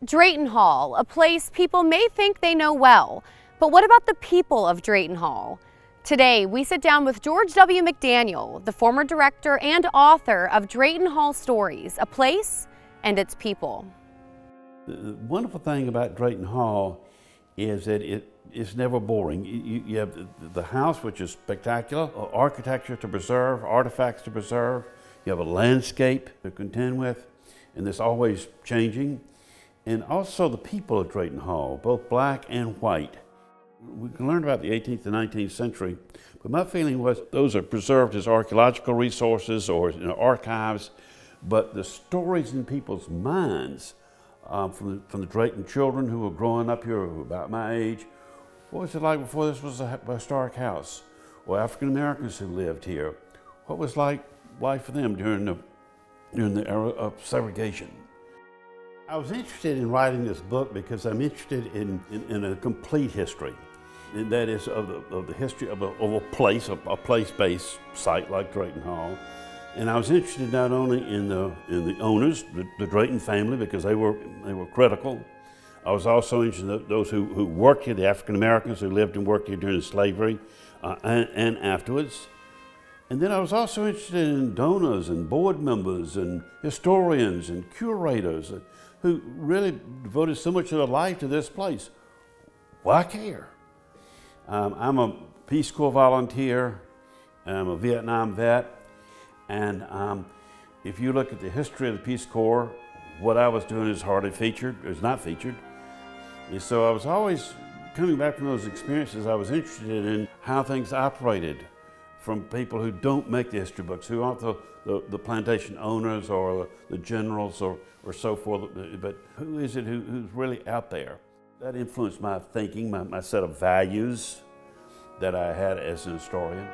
Drayton Hall, a place people may think they know well. But what about the people of Drayton Hall? Today, we sit down with George W. McDaniel, the former director and author of Drayton Hall Stories, a place and its people. The wonderful thing about Drayton Hall is that it's never boring. You have the house, which is spectacular, architecture to preserve, artifacts to preserve. You have a landscape to contend with, and it's always changing. And also the people of Drayton Hall, both black and white. We can learn about the 18th and 19th century, but my feeling was those are preserved as archaeological resources or archives, but the stories in people's minds from the Drayton children who were growing up here, who were about my age, what was it like before this was a historic house? Or African Americans who lived here, what was life for them during the era of segregation? I was interested in writing this book because I'm interested in a complete history. And that is of the history of a place-based site like Drayton Hall. And I was interested not only in the owners, the Drayton family, because they were critical. I was also interested in those who worked here, the African Americans who lived and worked here during slavery and afterwards. And then I was also interested in donors and board members and historians and curators who really devoted so much of their life to this place. Why care? I'm a Peace Corps volunteer, I'm a Vietnam vet, and if you look at the history of the Peace Corps, what I was doing is hardly featured, is not featured. And so I was always coming back from those experiences. I was interested in how things operated from people who don't make the history books, who aren't the plantation owners or the generals or so forth, but who is it who's really out there? That influenced my thinking, my set of values that I had as an historian.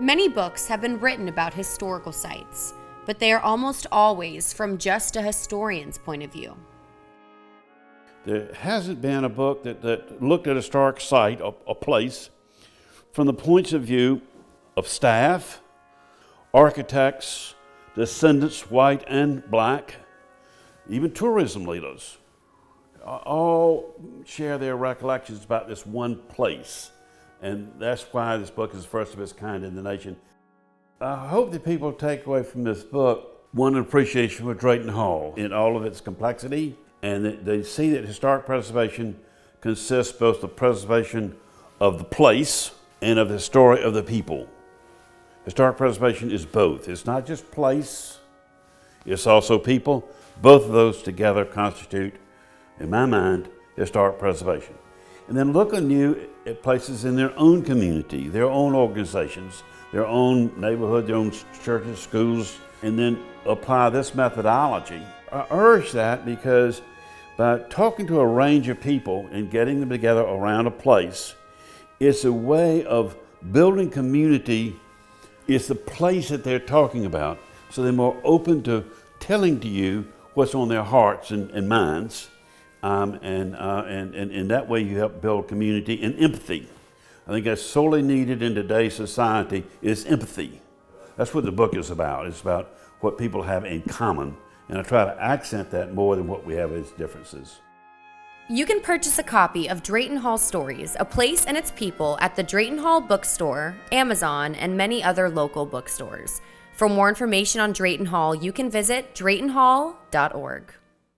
Many books have been written about historical sites, but they are almost always from just a historian's point of view. There hasn't been a book that looked at a historic site, a place, from the points of view of staff, architects, descendants, white and black, even tourism leaders, all share their recollections about this one place. And that's why this book is the first of its kind in the nation. I hope that people take away from this book one appreciation for Drayton Hall in all of its complexity, and that they see that historic preservation consists both the preservation of the place and of the story of the people. Historic preservation is both. It's not just place, it's also people. Both of those together constitute, in my mind, historic preservation. And then look anew at places in their own community, their own organizations, their own neighborhood, their own churches, schools, and then apply this methodology. I urge that because by talking to a range of people and getting them together around a place, it's a way of building community. It's the place that they're talking about, so they're more open to telling to you what's on their hearts and minds, and in that way you help build community and empathy. I think that's sorely needed in today's society is empathy. That's what the book is about. It's about what people have in common, and I try to accent that more than what we have as differences. You can purchase a copy of Drayton Hall Stories, A Place and Its People at the Drayton Hall Bookstore, Amazon, and many other local bookstores. For more information on Drayton Hall, you can visit draytonhall.org.